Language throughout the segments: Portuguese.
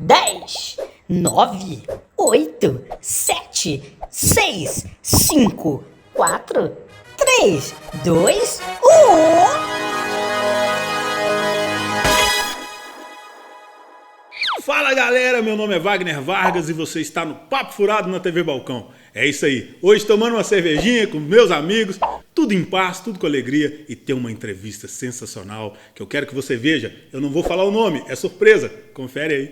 10, 9, 8, 7, 6, 5, 4, 3, 2, 1. Fala galera, meu nome é Wagner Vargas e você está no Papo Furado na TV Balcão. É isso aí, hoje tomando uma cervejinha com meus amigos, tudo em paz, tudo com alegria e tem uma entrevista sensacional que eu quero que você veja. Eu não vou falar o nome, é surpresa, confere aí.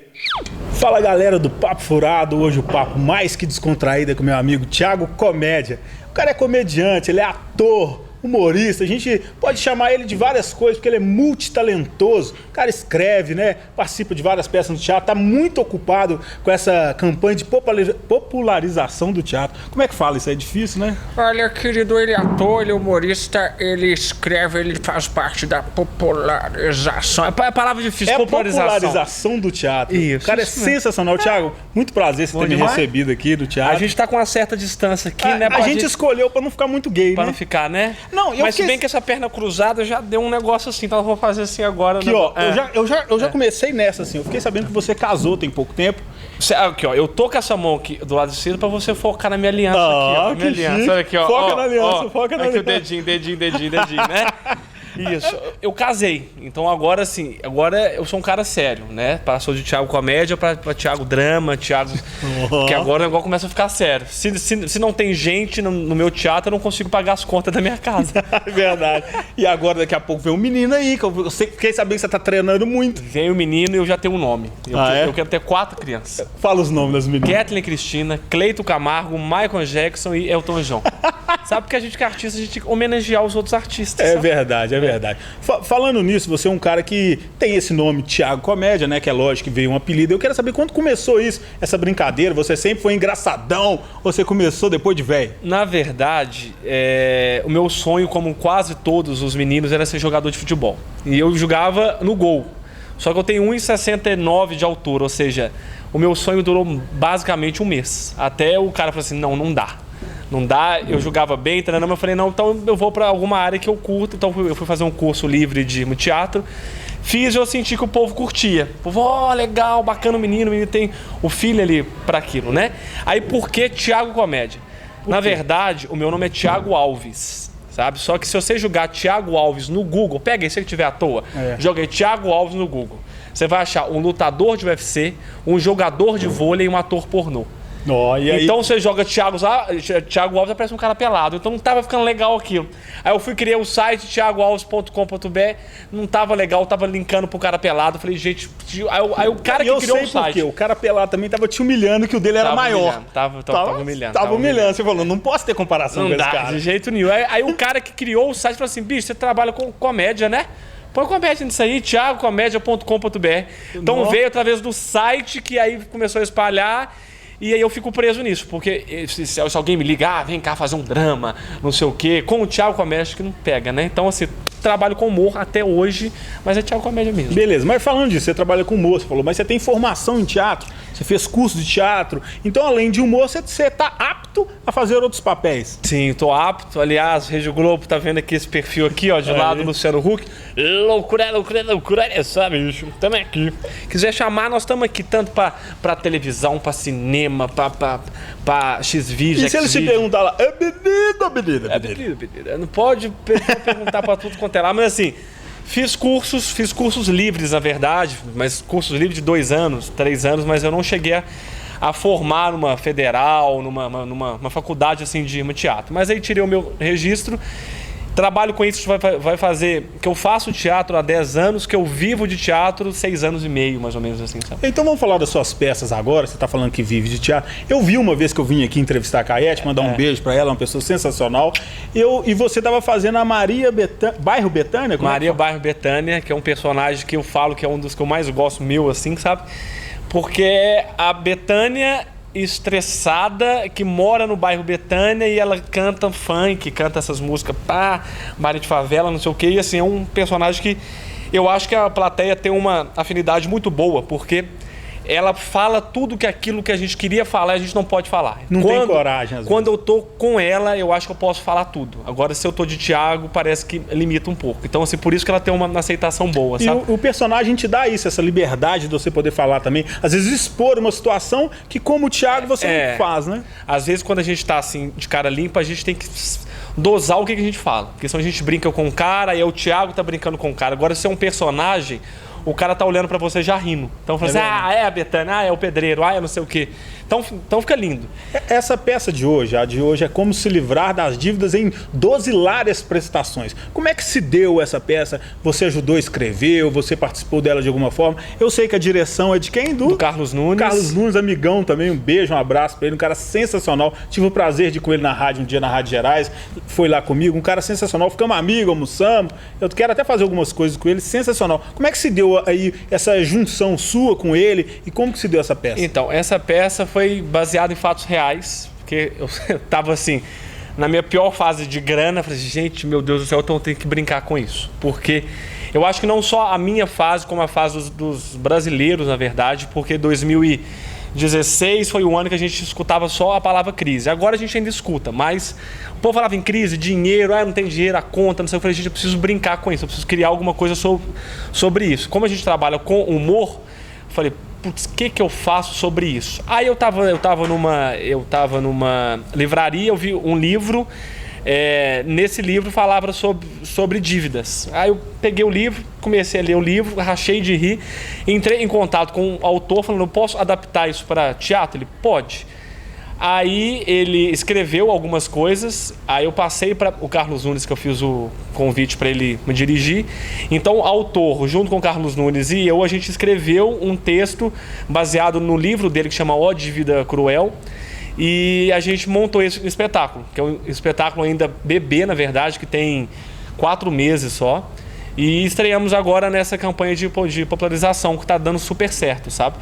Fala galera do Papo Furado, hoje o papo mais que descontraído é com meu amigo Thiago Comédia. O cara é comediante, ele é ator, humorista, a gente pode chamar ele de várias coisas, porque ele é multitalentoso. O cara escreve, né? Participa de várias peças no teatro, tá muito ocupado com essa campanha de popularização do teatro. Como é que fala? Isso é difícil, né? Olha, querido, ele é ator, ele é humorista, ele escreve, ele faz parte da popularização. É a palavra difícil, popularização do teatro. Isso, o cara isso é sensacional. Thiago, muito prazer você ter me recebido aqui do teatro. A gente tá com uma certa distância aqui, né? A gente escolheu pra não ficar muito gay, pra né? não ficar, né? Não, mas se bem que essa perna cruzada já deu um negócio assim, então eu vou fazer assim agora. Aqui, ó, eu já comecei nessa, assim. Eu fiquei sabendo que você casou tem pouco tempo. Aqui, ó, eu tô com essa mão aqui do lado esquerdo pra você focar na minha aliança aqui, ó. Minha aliança, olha aqui, ó. Foca na aliança, foca na aliança. Aqui o dedinho, né? Isso, eu casei, então agora assim, agora eu sou um cara sério, né? Passou de Thiago Comédia pra Thiago Drama, Thiago... Que agora o negócio começa a ficar sério. Se não tem gente no meu teatro, eu não consigo pagar as contas da minha casa. É verdade. E agora daqui a pouco vem um menino aí, que eu fiquei sabendo que você tá treinando muito. Vem o menino e eu já tenho um nome. Eu quero ter 4 crianças. Fala os nomes das meninas. Kathleen Cristina, Cleito Camargo, Michael Jackson e Elton John. Sabe que a gente que é artista, a gente tem que homenagear os outros artistas. É sabe? verdade, é verdade. Falando nisso, você é um cara que tem esse nome, Thiago Comédia, né? Que é lógico que veio um apelido. Eu quero saber quando começou isso, essa brincadeira. Você sempre foi engraçadão ou você começou depois de velho? Na verdade, o meu sonho, como quase todos os meninos, era ser jogador de futebol. E eu jogava no gol. Só que eu tenho 1,69 de altura, ou seja, o meu sonho durou basicamente um mês. Até o cara falou assim, não dá. Não dá, eu jogava bem, treinando, eu falei, não, então eu vou para alguma área que eu curto. Então eu fui fazer um curso livre de teatro. Fiz e eu senti que o povo curtia. O povo, legal, bacana o menino tem o filho ali para aquilo, né? Aí por que Thiago Comédia? Na verdade, o meu nome é Thiago Alves, sabe? Só que se você jogar Thiago Alves no Google, pega aí se ele tiver à toa, joguei Thiago Alves no Google. Você vai achar um lutador de UFC, um jogador de vôlei e um ator pornô. Então você joga Thiago Alves, aparece um cara pelado. Então não tava ficando legal aquilo. Aí eu fui criar o site thiagoalves.com.br. Não tava legal, tava linkando pro cara pelado. Falei, gente, aí o cara que criou o site. O cara pelado também tava te humilhando, que o dele era maior. Tava humilhando. Tava humilhando. Você falou, não posso ter comparação com esse cara. Não dá, de jeito nenhum. Aí o cara que criou o site falou assim, bicho, você trabalha com comédia, né? Põe comédia nisso aí, thiagocomédia.com.br. Então veio através do site que aí começou a espalhar. E aí eu fico preso nisso, porque se alguém me ligar, vem cá fazer um drama, não sei o quê, com o Thiago Comédia, acho que não pega, né? Então, assim, trabalho com humor até hoje, mas é Thiago Comédia mesmo. Beleza, mas falando disso, você trabalha com humor, você falou, mas você tem formação em teatro, você fez curso de teatro, então além de humor, você tá apto a fazer outros papéis. Sim, tô apto. Aliás, Rede Globo tá vendo aqui esse perfil aqui, ó, de lado, Luciano Huck. Loucura, sabe, bicho? Tamo aqui. Quiser chamar, nós estamos aqui, tanto pra televisão, pra cinema, pra X-Vídeo. E se eles te perguntar lá, é bebida ou bebida? É bebida. Não pode perguntar pra tudo quanto é lá, mas assim, fiz cursos livres, na verdade, mas cursos livres de 2 anos, 3 anos, mas eu não cheguei a formar numa federal, numa faculdade assim de teatro. Mas aí tirei o meu registro. Trabalho com isso, vai fazer que eu faço teatro há 10 anos, que eu vivo de teatro 6 anos e meio, mais ou menos assim, sabe? Então vamos falar das suas peças agora, você tá falando que vive de teatro. Eu vi uma vez que eu vim aqui entrevistar a Caete, mandar um beijo pra ela, uma pessoa sensacional. E você tava fazendo a Bairro Betânia? Bairro Betânia, que é um personagem que eu falo que é um dos que eu mais gosto meu, assim, sabe? Porque a Betânia estressada que mora no bairro Betânia e ela canta funk, canta essas músicas baile de favela, não sei o que, e assim, é um personagem que eu acho que a plateia tem uma afinidade muito boa, porque ela fala tudo aquilo que a gente queria falar, a gente não pode falar. Não tem coragem, às Quando eu tô com ela, eu acho que eu posso falar tudo. Agora, se eu tô de Thiago, parece que limita um pouco. Então, assim, por isso que ela tem uma aceitação boa, sabe? E o personagem te dá isso, essa liberdade de você poder falar também. Às vezes expor uma situação que, como o Thiago, você não faz, né? Às vezes, quando a gente tá, assim, de cara limpa, a gente tem que dosar o que a gente fala. Porque senão a gente brinca com o cara, e aí o Thiago tá brincando com o cara. Agora, se é um personagem, o cara tá olhando pra você já rindo. Então, fala assim, é a Betânia, é o pedreiro, é não sei o quê. Então fica lindo. Essa peça de hoje, a de hoje, é como se livrar das dívidas em 12 hilárias prestações. Como é que se deu essa peça? Você ajudou a escrever, ou você participou dela de alguma forma? Eu sei que a direção é de quem? Do Carlos Nunes. Carlos Nunes, amigão também, um beijo, um abraço pra ele, um cara sensacional. Tive o prazer de ir com ele na rádio, um dia na Rádio Gerais, foi lá comigo, um cara sensacional, ficamos amigos, almoçamos. Eu quero até fazer algumas coisas com ele, sensacional. Como é que se deu aí essa junção sua com ele e como que se deu essa peça? Então, essa peça foi baseada em fatos reais, porque eu tava assim, na minha pior fase de grana, falei, gente, meu Deus do céu, então eu tenho que brincar com isso, porque eu acho que não só a minha fase, como a fase dos brasileiros, na verdade, porque 2016 foi o ano que a gente escutava só a palavra crise. Agora a gente ainda escuta, mas o povo falava em crise, dinheiro, não tem dinheiro, a conta, não sei o que. Eu falei, gente, eu preciso brincar com isso, eu preciso criar alguma coisa sobre isso. Como a gente trabalha com humor, eu falei, putz, o que eu faço sobre isso? Aí eu tava numa livraria, eu vi um livro, nesse livro falava sobre dívidas. Aí eu peguei o livro, comecei a ler o livro, rachei de rir, entrei em contato com o autor, falando, eu posso adaptar isso para teatro? Ele, pode. Aí ele escreveu algumas coisas, aí eu passei para o Carlos Nunes, que eu fiz o convite para ele me dirigir. Então o autor, junto com o Carlos Nunes e eu, a gente escreveu um texto baseado no livro dele que chama Ó Dívida Cruel. E a gente montou esse espetáculo, que é um espetáculo ainda bebê, na verdade, que tem 4 meses só. E estreamos agora nessa campanha de popularização que está dando super certo, sabe?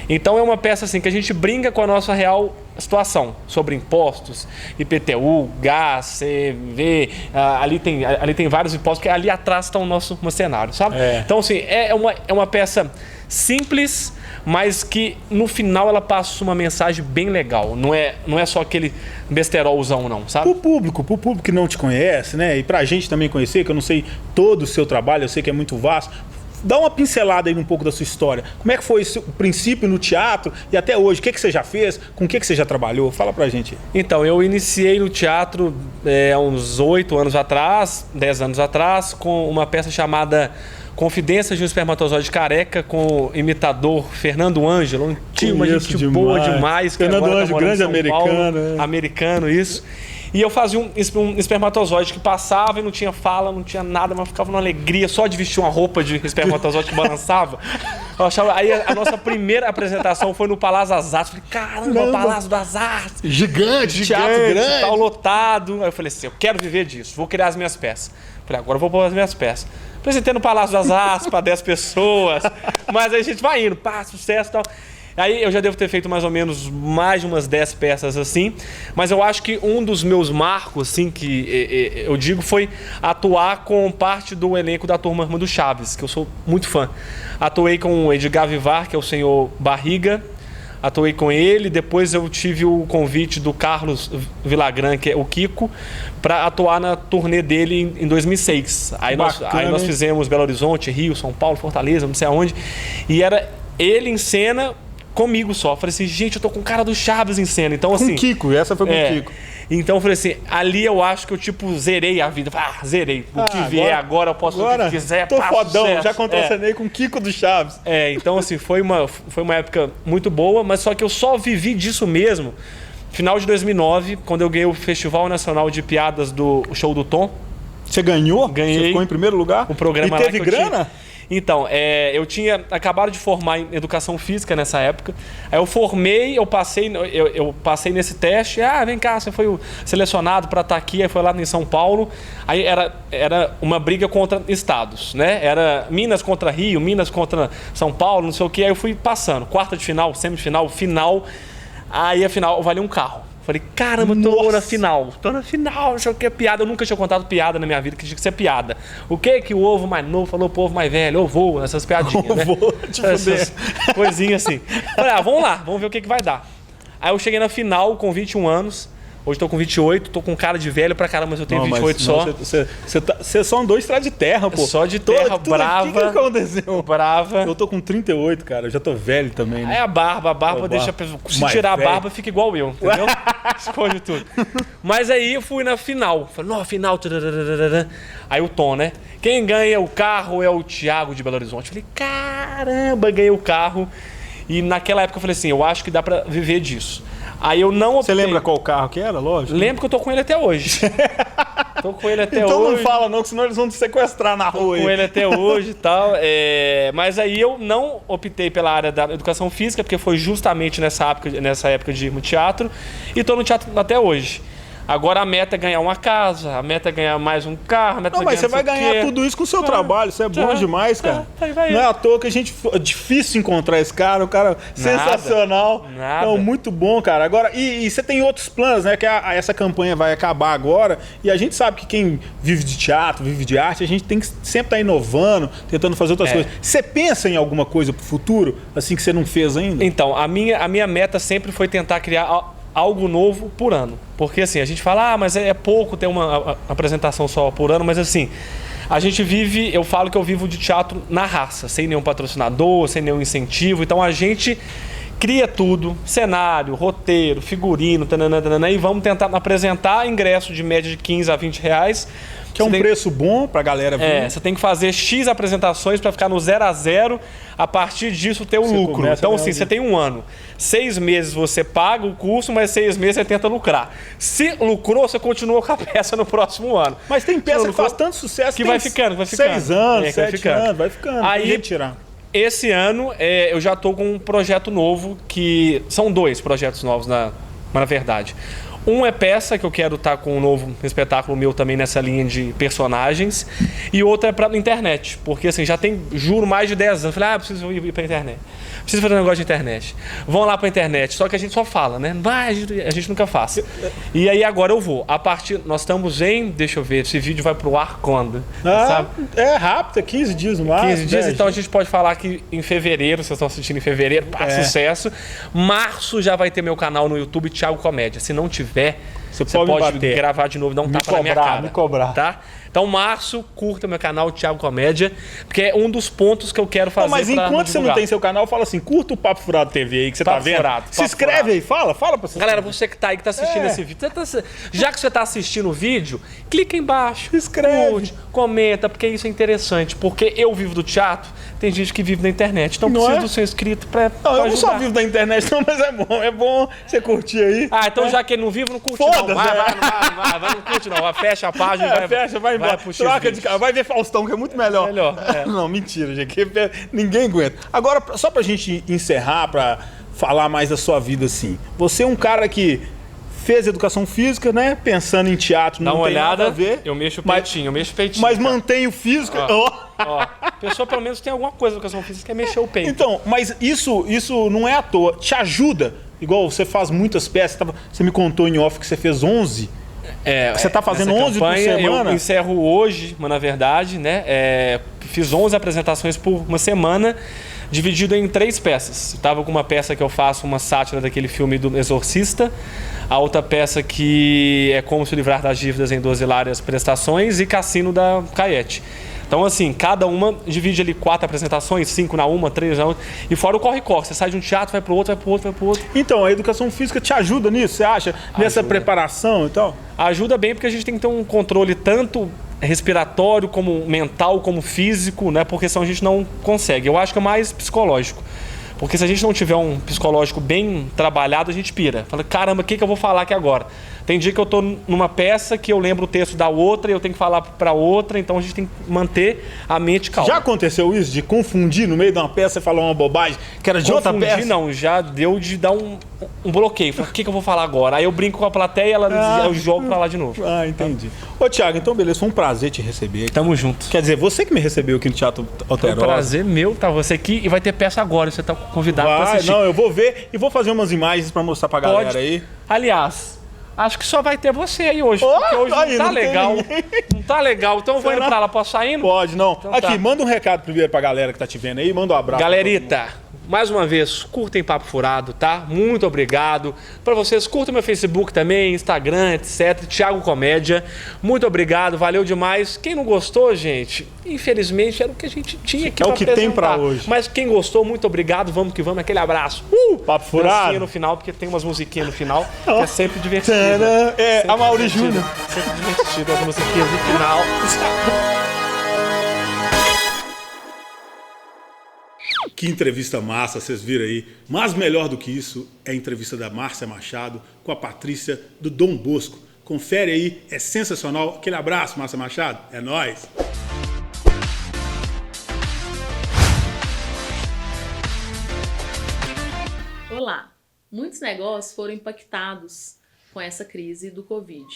Então é uma peça assim que a gente brinca com a nossa real situação sobre impostos, IPTU, gás, CV, ali tem vários impostos, que ali atrás está o nosso cenário, sabe? Então assim, é uma peça simples, mas que no final ela passa uma mensagem bem legal. Não é só aquele besterolzão, não, sabe? Pro público que não te conhece, né? E pra gente também conhecer, que eu não sei todo o seu trabalho, eu sei que é muito vasto. Dá uma pincelada aí um pouco da sua história. Como é que foi o princípio no teatro e até hoje? O que você já fez? Com o que você já trabalhou? Fala pra gente. Então, eu iniciei no teatro há uns 8 anos atrás, 10 anos atrás, com uma peça chamada Confidências de um Espermatozoide Careca, com o imitador Fernando Ângelo, uma gente boa demais. Fernando Ângelo, grande americano. Americano, isso. E eu fazia um espermatozoide que passava e não tinha fala, não tinha nada, mas ficava numa alegria só de vestir uma roupa de espermatozoide que balançava. Aí a nossa primeira apresentação foi no Palácio das Artes. Falei, caramba, Palácio das Artes. Gigante, teatro grande. Tal, lotado. Aí eu falei assim, eu quero viver disso, vou criar as minhas peças. Falei, agora eu vou pôr as minhas peças. Apresentei no Palácio das Artes para 10 pessoas, mas aí a gente vai indo, sucesso e tal. Aí eu já devo ter feito mais ou menos mais de umas 10 peças assim, mas eu acho que um dos meus marcos, assim, que eu digo, foi atuar com parte do elenco da Turma Irmã do Chaves, que eu sou muito fã. Atuei com o Edgar Vivar, que é o senhor Barriga, atuei com ele, depois eu tive o convite do Carlos Villagrán, que é o Kiko, para atuar na turnê dele em 2006. Aí nós fizemos Belo Horizonte, Rio, São Paulo, Fortaleza, não sei aonde, e era ele em cena comigo só. Falei assim, gente, eu tô com o cara do Chaves em cena. Então, assim, com o Kiko, essa foi com o Kiko. Então eu falei assim, ali eu acho que eu zerei a vida. Zerei. O que vier agora eu posso fazer o que quiser. Tô fodão, sucesso. Já contracenei com o Kiko do Chaves. Então assim, foi uma época muito boa, mas só que eu só vivi disso mesmo final de 2009, quando eu ganhei o Festival Nacional de Piadas do Show do Tom. Você ganhou? Ganhei. Você ficou em primeiro lugar? O programa e teve grana? Então, eu tinha acabado de formar em Educação Física nessa época. Aí eu formei, eu passei nesse teste. Vem cá, você foi selecionado para estar aqui. Aí foi lá em São Paulo. Aí era uma briga contra estados, né? Era Minas contra Rio, Minas contra São Paulo, não sei o quê. Aí eu fui passando. Quarta de final, semifinal, final. Aí a final valia um carro. Falei, caramba, tô na final. Tô na final, não sei o que é piada. Eu nunca tinha contado piada na minha vida, que tinha que ser piada. O que o ovo mais novo falou pro ovo mais velho? Ovo, essas piadinhas, né? Essas coisinhas assim. Falei, vamos lá, vamos ver o que vai dar. Aí eu cheguei na final com 21 anos. Hoje tô com 28, tô com cara de velho pra caramba, mas eu tenho 28 só. Você só andou estrada de terra, pô. Só de terra, brava. O que aconteceu? Brava. Eu tô com 38, cara. Eu já tô velho também, né? Aí a barba deixa... Se tirar a barba, fica igual eu, entendeu? Esconde tudo. Mas aí eu fui na final. Falei, não, final... Aí o Tom, né? Quem ganha o carro é o Thiago de Belo Horizonte. Falei, caramba, ganhei o carro. E naquela época eu falei assim, eu acho que dá pra viver disso. Aí eu não optei. Você lembra qual carro que era, lógico? Lembro que eu tô com ele até hoje. Tô com ele até então hoje. Não fala não, que senão eles vão te sequestrar na rua. Tô com ele até hoje e tal. Mas aí eu não optei pela área da educação física, porque foi justamente nessa época de ir no teatro. E tô no teatro até hoje. Agora a meta é ganhar uma casa, a meta é ganhar mais um carro. Não, mas você vai ganhar tudo isso com o seu trabalho. Isso é bom demais, cara. Não é à toa que é difícil encontrar esse cara. O cara sensacional. Nada. Não, muito bom, cara. Agora, e você tem outros planos, né? Que essa campanha vai acabar agora. E a gente sabe que quem vive de teatro, vive de arte, a gente tem que sempre estar inovando, tentando fazer outras coisas. Você pensa em alguma coisa pro futuro, assim, que você não fez ainda? Então, a minha meta sempre foi tentar criar algo novo por ano. Porque assim, a gente fala, mas é pouco ter uma apresentação só por ano, mas assim, a gente vive, eu falo que eu vivo de teatro na raça, sem nenhum patrocinador, sem nenhum incentivo, então a gente cria tudo, cenário, roteiro, figurino, tanana, e vamos tentar apresentar ingresso de média de 15 a 20 reais. Que é um preço bom pra galera vir. Você tem que fazer X apresentações para ficar no 0 a 0, a partir disso ter o lucro. Então assim, você tem um ano. 6 meses você paga o curso, mas 6 meses você tenta lucrar. Se lucrou, você continua com a peça no próximo ano. Mas tem peça que faz tanto sucesso que vai ficando. 6 anos, 7 anos, vai ficando. Aí, esse ano, eu já tô com um projeto novo, que são 2 projetos novos, na verdade. Um é peça, que eu quero estar com um novo espetáculo meu também nessa linha de personagens. E outro é pra internet. Porque assim, já tem, juro, mais de 10 anos. Falei, preciso ir pra internet. Preciso fazer um negócio de internet. Vão lá pra internet. Só que a gente só fala, né? A gente nunca faz. E aí agora eu vou. Nós estamos deixa eu ver, esse vídeo vai pro ar quando? Sabe? É rápido, é 15 dias no máximo. 15 dias, então a gente pode falar que em fevereiro, vocês estão assistindo em fevereiro, sucesso. Março já vai ter meu canal no YouTube, Thiago Comédia. Se não tiver, você pode gravar de novo, dar um tapa na minha cara. Me cobrar. Tá? Então, março, curta meu canal, Thiago Comédia, porque é um dos pontos que eu quero fazer. Mas enquanto você não tem seu canal, fala assim, curta o Papo Furado TV aí que você tá vendo. Se inscreve aí, fala pra você. Galera, você que tá aí, que tá assistindo esse vídeo, já que você tá assistindo o vídeo, clica embaixo, escreve, curte, comenta, porque isso é interessante. Porque eu vivo do teatro, tem gente que vive na internet, então preciso do seu inscrito pra Não, eu ajudar. não só vivo da internet não, mas é bom você curtir aí. Então já que ele não vive, não curte não. Vai, não curte não. Fecha a página e vai embora. Troca de cara. Vai ver Faustão, que é muito melhor. É. Não, mentira, gente. Ninguém aguenta. Agora, só pra gente encerrar, pra falar mais da sua vida assim. Você é um cara que fez educação física, né? Pensando em teatro, não tem nada a ver. Eu mexo o peitinho, Mas mantém o físico. A pessoa pelo menos tem alguma coisa na educação física que é mexer o peito. Então, mas isso não é à toa. Te ajuda. Igual você faz muitas peças. Você me contou em off que você fez 11. Você está fazendo 11 por semana? Eu encerro hoje, mas na verdade, né? Fiz 11 apresentações por uma semana, dividido em 3 peças. Estava com uma peça que eu faço uma sátira daquele filme do Exorcista, a outra peça que é Como se livrar das dívidas em 12 hilárias prestações e Cassino da Caiete. Então, assim, cada uma divide ali 4 apresentações, 5 na uma, 3 na outra. E fora o corre-corre. Você sai de um teatro, vai pro outro, vai pro outro, vai pro outro. Então, a educação física te ajuda nisso, você acha? Nessa preparação e tal? Ajuda bem, porque a gente tem que ter um controle tanto respiratório, como mental, como físico, né? Porque senão a gente não consegue. Eu acho que é mais psicológico. Porque se a gente não tiver um psicológico bem trabalhado, a gente pira. Fala, caramba, o que eu vou falar aqui agora? Tem dia que eu tô numa peça que eu lembro o texto da outra e eu tenho que falar para outra, então a gente tem que manter a mente calma. Já aconteceu isso, de confundir no meio de uma peça e falar uma bobagem que era de outra peça? Não, já deu de dar um bloqueio. Fala, o que eu vou falar agora? Aí eu brinco com a plateia e eu jogo para lá de novo. Entendi. Ô, Thiago, então beleza, foi um prazer te receber aqui. Tamo junto. Quer dizer, você que me recebeu aqui no Teatro Alterosa. É um prazer meu estar você aqui e vai ter peça agora, você tá convidado para assistir. Não, eu vou ver e vou fazer umas imagens para mostrar pra galera aí. Aliás, Acho que só vai ter você aí hoje, porque hoje aí, não tá não tem legal. ninguém. Não tá legal, então eu vou indo Será? pra lá, posso sair indo? Pode, não. Então Aqui, tá. manda um recado primeiro pra galera que tá te vendo aí, manda um abraço. Galerita, mais uma vez, curtem Papo Furado, tá? Muito obrigado. Pra vocês, curtam meu Facebook também, Instagram, etc. Thiago Comédia. Muito obrigado, valeu demais. Quem não gostou, gente, infelizmente era o que a gente tinha aqui É o pra que tem apresentar. pra hoje. Mas quem gostou, muito obrigado. Vamos que vamos, aquele abraço. Papo Furado. Dancinha no final, porque tem umas musiquinhas no final, que é sempre divertido. Tcharam. É, Sempre a Mauri divertido, Júnior. Sempre divertido, as musiquinhas no final. Que entrevista massa, vocês viram aí. Mas melhor do que isso é a entrevista da Márcia Machado com a Patrícia do Dom Bosco. Confere aí, é sensacional. Aquele abraço, Márcia Machado. É nóis. Olá! Muitos negócios foram impactados com essa crise do Covid,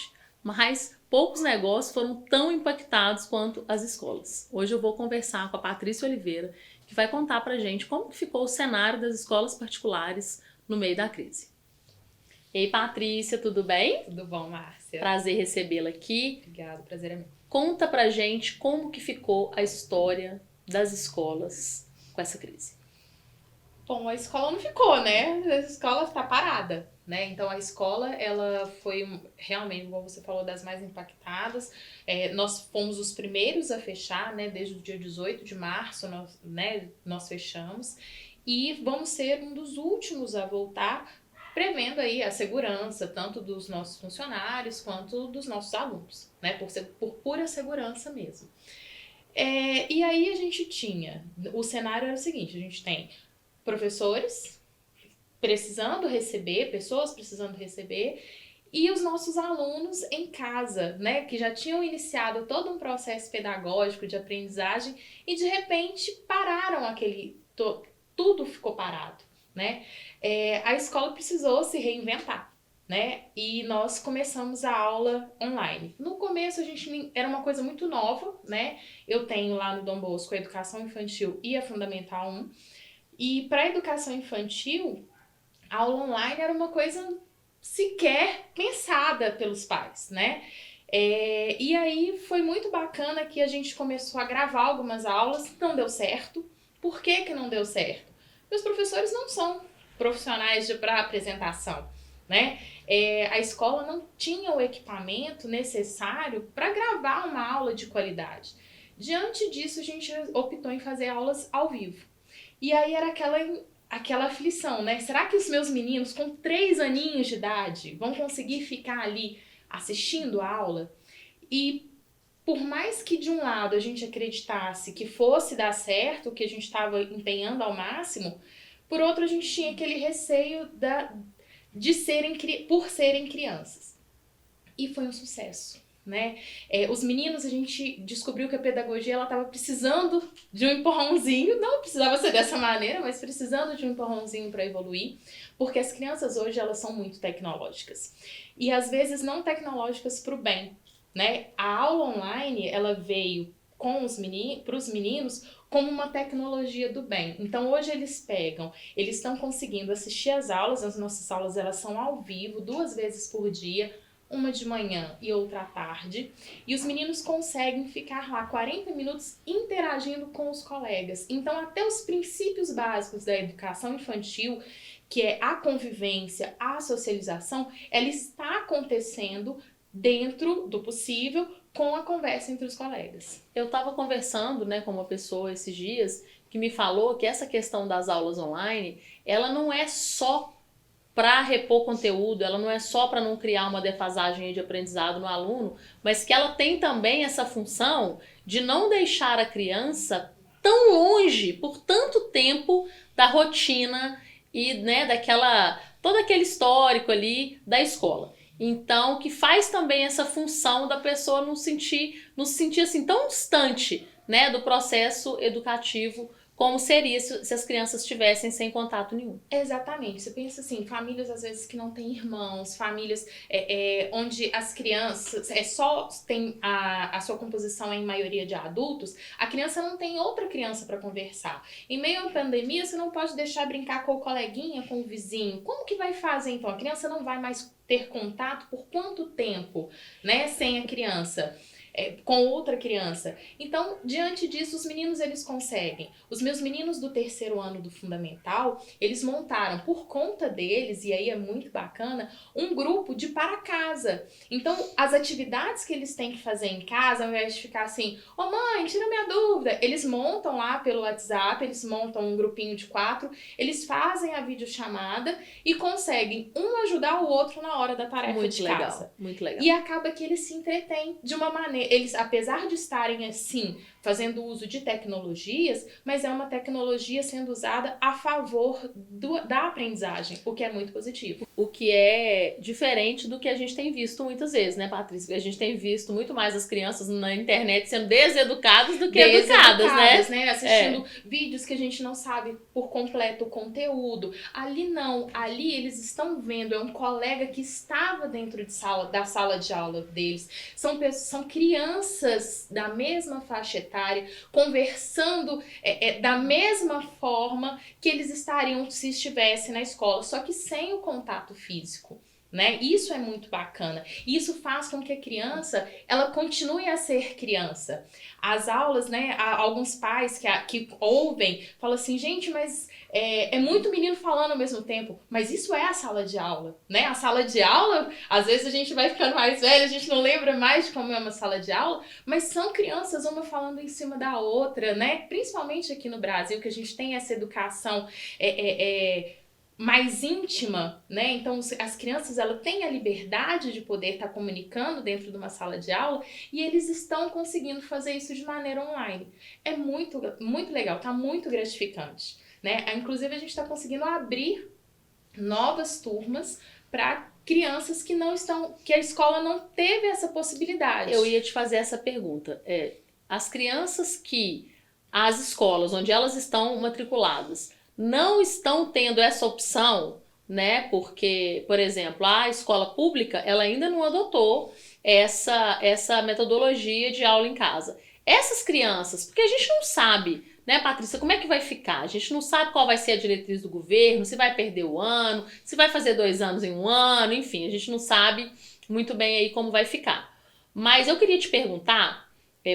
mas poucos negócios foram tão impactados quanto as escolas. Hoje eu vou conversar com a Patrícia Oliveira, que vai contar pra gente como que ficou o cenário das escolas particulares no meio da crise. Ei, Patrícia, tudo bem? Tudo bom, Márcia? Prazer recebê-la aqui. Obrigada, prazer é meu. Conta pra gente como que ficou a história das escolas com essa crise. Bom, a escola não ficou, né? A escola está parada, né? Então a escola, ela foi realmente, como você falou, das mais impactadas. Nós fomos os primeiros a fechar, né? Desde o dia 18 de março, nós fechamos. E vamos ser um dos últimos a voltar, prevendo aí a segurança, tanto dos nossos funcionários quanto dos nossos alunos, né? Por pura segurança mesmo. E aí a gente tinha, o cenário era o seguinte, a gente tem professores precisando receber, pessoas precisando receber, e os nossos alunos em casa, né, que já tinham iniciado todo um processo pedagógico de aprendizagem e de repente pararam tudo ficou parado, né? A escola precisou se reinventar, né? E nós começamos a aula online. No começo era uma coisa muito nova, né? Eu tenho lá no Dom Bosco a educação infantil e a fundamental 1. E para a educação infantil, a aula online era uma coisa sequer pensada pelos pais, né? E aí foi muito bacana que a gente começou a gravar algumas aulas, não deu certo. Por que não deu certo? Porque os professores não são profissionais para apresentação, né? A escola não tinha o equipamento necessário para gravar uma aula de qualidade. Diante disso, a gente optou em fazer aulas ao vivo. E aí era aquela aflição, né? Será que os meus meninos com 3 aninhos de idade vão conseguir ficar ali assistindo a aula? E por mais que de um lado a gente acreditasse que fosse dar certo, que a gente estava empenhando ao máximo, por outro a gente tinha aquele receio por serem crianças. E foi um sucesso, né? Os meninos, a gente descobriu que a pedagogia ela estava precisando de um empurrãozinho, não precisava ser dessa maneira, mas precisando de um empurrãozinho para evoluir, porque as crianças hoje elas são muito tecnológicas e às vezes não tecnológicas para o bem, né? A aula online ela veio para os meninos como uma tecnologia do bem. Então hoje eles estão conseguindo assistir as nossas aulas elas são ao vivo 2 vezes por dia, uma de manhã e outra à tarde, e os meninos conseguem ficar lá 40 minutos interagindo com os colegas. Então, até os princípios básicos da educação infantil, que é a convivência, a socialização, ela está acontecendo dentro do possível com a conversa entre os colegas. Eu estava conversando, né, com uma pessoa esses dias que me falou que essa questão das aulas online, ela não é só para repor conteúdo, ela não é só para não criar uma defasagem de aprendizado no aluno, mas que ela tem também essa função de não deixar a criança tão longe por tanto tempo da rotina e, né, todo aquele histórico ali da escola. Então, que faz também essa função da pessoa não se sentir assim tão distante, né, do processo educativo como seria se as crianças estivessem sem contato nenhum. Exatamente. Você pensa assim, famílias às vezes que não têm irmãos, famílias onde as crianças só tem a sua composição em maioria de adultos, a criança não tem outra criança para conversar. Em meio à pandemia, você não pode deixar brincar com o coleguinha, com o vizinho. Como que vai fazer então? A criança não vai mais ter contato por quanto tempo, né, sem a criança? Com outra criança. Então, diante disso, os meninos eles conseguem. Os meus meninos do 3º ano do fundamental, eles montaram por conta deles, e aí é muito bacana, um grupo de para casa. Então, as atividades que eles têm que fazer em casa, ao invés de ficar assim, ô mãe, tira minha dúvida, eles montam lá pelo WhatsApp, eles montam um grupinho de 4, eles fazem a videochamada e conseguem um ajudar o outro na hora da tarefa Muito de legal, casa. muito legal. E acaba que eles se entretêm de uma maneira. Eles, apesar de estarem assim, fazendo uso de tecnologias, mas é uma tecnologia sendo usada a favor da aprendizagem, o que é muito positivo. O que é diferente do que a gente tem visto muitas vezes, né, Patrícia? A gente tem visto muito mais as crianças na internet sendo deseducadas do que educadas, né? Assistindo vídeos que a gente não sabe por completo o conteúdo. Ali não, ali eles estão vendo, é um colega que estava dentro da sala de aula deles. São crianças da mesma faixa etária, conversando da mesma forma que eles estariam se estivessem na escola, só que sem o contato físico. Né? Isso é muito bacana. Isso faz com que a criança ela continue a ser criança. As aulas, né? Alguns pais que ouvem falam assim, gente, mas é muito menino falando ao mesmo tempo. Mas isso é a sala de aula, né? A sala de aula, às vezes a gente vai ficando mais velho, a gente não lembra mais de como é uma sala de aula, mas são crianças uma falando em cima da outra, né? Principalmente aqui no Brasil, que a gente tem essa educação mais íntima, né? Então as crianças ela têm a liberdade de poder estar comunicando dentro de uma sala de aula e eles estão conseguindo fazer isso de maneira online. É muito, muito legal, tá muito gratificante, né? Inclusive a gente está conseguindo abrir novas turmas para crianças que a escola não teve essa possibilidade. Eu ia te fazer essa pergunta. As crianças que as escolas onde elas estão matriculadas não estão tendo essa opção, né? Porque, por exemplo, a escola pública, ela ainda não adotou essa metodologia de aula em casa. Essas crianças, porque a gente não sabe, né, Patrícia, como é que vai ficar? A gente não sabe qual vai ser a diretriz do governo, se vai perder o ano, se vai fazer 2 anos em 1 ano, enfim, a gente não sabe muito bem aí como vai ficar. Mas eu queria te perguntar,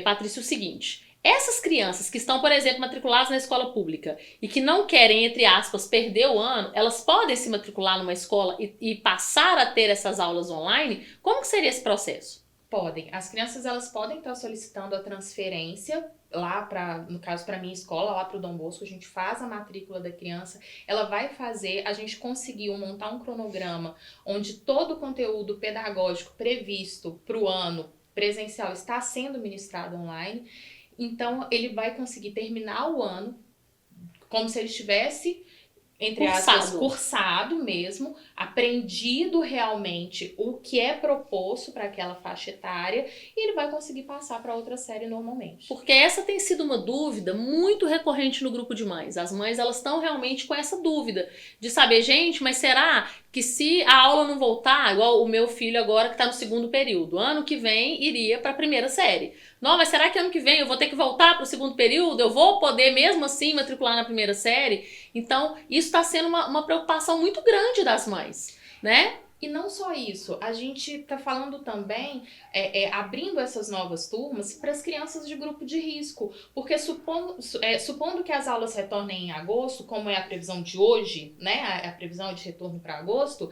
Patrícia, o seguinte: essas crianças que estão, por exemplo, matriculadas na escola pública e que não querem, entre aspas, perder o ano, elas podem se matricular numa escola e passar a ter essas aulas online? Como que seria esse processo? Podem. As crianças elas podem estar solicitando a transferência lá no caso para minha escola, lá para o Dom Bosco, a gente faz a matrícula da criança, ela vai fazer, a gente conseguiu montar um cronograma onde todo o conteúdo pedagógico previsto para o ano presencial está sendo ministrado online. Então, ele vai conseguir terminar o ano como se ele estivesse, entre aspas, cursado mesmo, aprendido realmente o que é proposto para aquela faixa etária e ele vai conseguir passar para outra série normalmente. Porque essa tem sido uma dúvida muito recorrente no grupo de mães. As mães, elas estão realmente com essa dúvida de saber, gente, mas será que se a aula não voltar, igual o meu filho agora que está no 2º período, ano que vem iria para a 1ª série. Não, mas será que ano que vem eu vou ter que voltar para o 2º período? Eu vou poder mesmo assim matricular na 1ª série? Então, isso está sendo uma preocupação muito grande das mães, né? E não só isso, a gente está falando também, abrindo essas novas turmas para as crianças de grupo de risco, porque supondo que as aulas retornem em agosto, como é a previsão de hoje, né, a previsão de retorno para agosto, o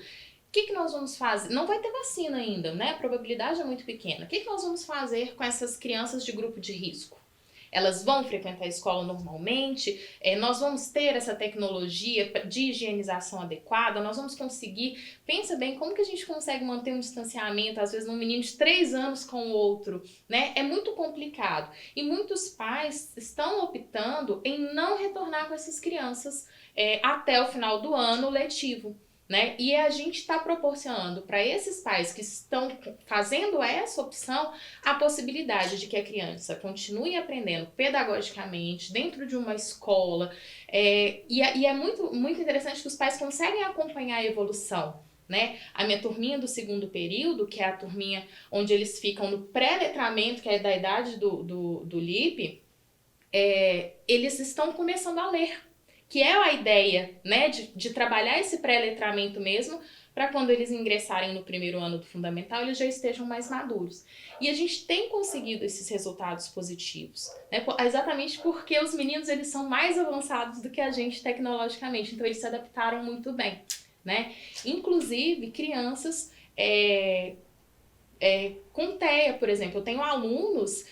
que nós vamos fazer? Não vai ter vacina ainda, né, a probabilidade é muito pequena. O que nós vamos fazer com essas crianças de grupo de risco? Elas vão frequentar a escola normalmente, nós vamos ter essa tecnologia de higienização adequada, nós vamos conseguir, pensa bem, como que a gente consegue manter um distanciamento, às vezes, num menino de 3 anos com o outro, né? É muito complicado. E muitos pais estão optando em não retornar com essas crianças até o final do ano letivo. né? E a gente está proporcionando para esses pais que estão fazendo essa opção a possibilidade de que a criança continue aprendendo pedagogicamente dentro de uma escola. E é muito, muito interessante que os pais conseguem acompanhar a evolução, né? A minha turminha do segundo período, que é a turminha onde eles ficam no pré-letramento, que é da idade do LIP, eles estão começando a ler, que é a ideia, né, de trabalhar esse pré-letramento mesmo, para quando eles ingressarem no primeiro ano do fundamental, eles já estejam mais maduros. E a gente tem conseguido esses resultados positivos, né, exatamente porque os meninos eles são mais avançados do que a gente tecnologicamente, então eles se adaptaram muito bem, né? Inclusive, crianças com TEA, por exemplo. Eu tenho alunos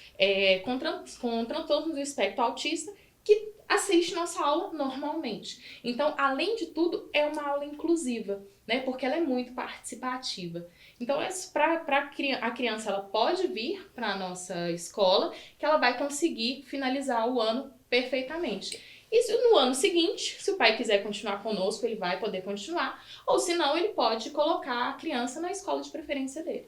com transtorno do espectro autista que assiste nossa aula normalmente. Então, além de tudo, é uma aula inclusiva, né? Porque ela é muito participativa. Então, a criança ela pode vir para a nossa escola que ela vai conseguir finalizar o ano perfeitamente. E se no ano seguinte, se o pai quiser continuar conosco, ele vai poder continuar. Ou se não, ele pode colocar a criança na escola de preferência dele.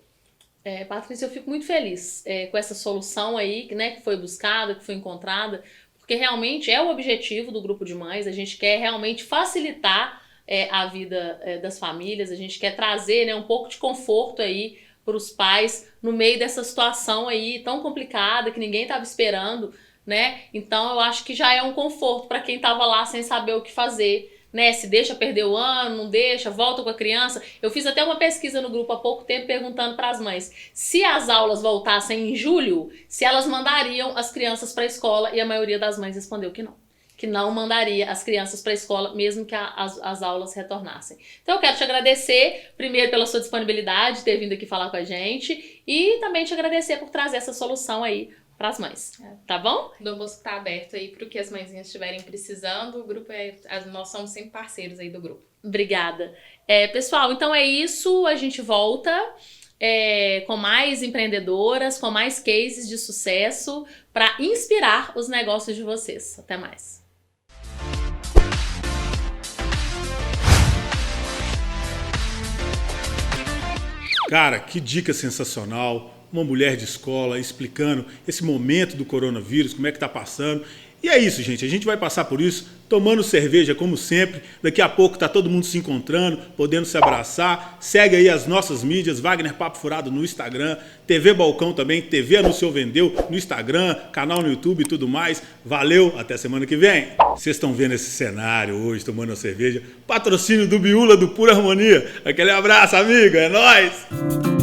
Patrícia, eu fico muito feliz com essa solução aí, né, que foi buscada, que foi encontrada, porque realmente é o objetivo do grupo de mães, a gente quer realmente facilitar a vida das famílias, a gente quer trazer, né, um pouco de conforto aí para os pais no meio dessa situação aí tão complicada que ninguém estava esperando, né? Então eu acho que já é um conforto para quem estava lá sem saber o que fazer, né? Se deixa perder o ano, não deixa, volta com a criança. Eu fiz até uma pesquisa no grupo há pouco tempo perguntando para as mães se as aulas voltassem em julho, se elas mandariam as crianças para a escola, e a maioria das mães respondeu que não mandaria as crianças para a escola, mesmo que as aulas retornassem. Então eu quero te agradecer, primeiro pela sua disponibilidade de ter vindo aqui falar com a gente, e também te agradecer por trazer essa solução aí para as mães, tá bom? O Dom Bosco tá aberto aí para o que as mãezinhas estiverem precisando. O grupo nós somos sempre parceiros aí do grupo. Obrigada. Pessoal, então é isso. A gente volta com mais empreendedoras, com mais cases de sucesso para inspirar os negócios de vocês. Até mais. Cara, que dica sensacional. Uma mulher de escola explicando esse momento do coronavírus, como é que tá passando. E é isso, gente. A gente vai passar por isso, tomando cerveja como sempre. Daqui a pouco tá todo mundo se encontrando, podendo se abraçar. Segue aí as nossas mídias, Wagner Papo Furado no Instagram, TV Balcão também, TV Anunciou Vendeu no Instagram, canal no YouTube e tudo mais. Valeu, até semana que vem. Vocês estão vendo esse cenário hoje, tomando uma cerveja. Patrocínio do Biula, do Pura Harmonia. Aquele abraço, amigo. É nóis!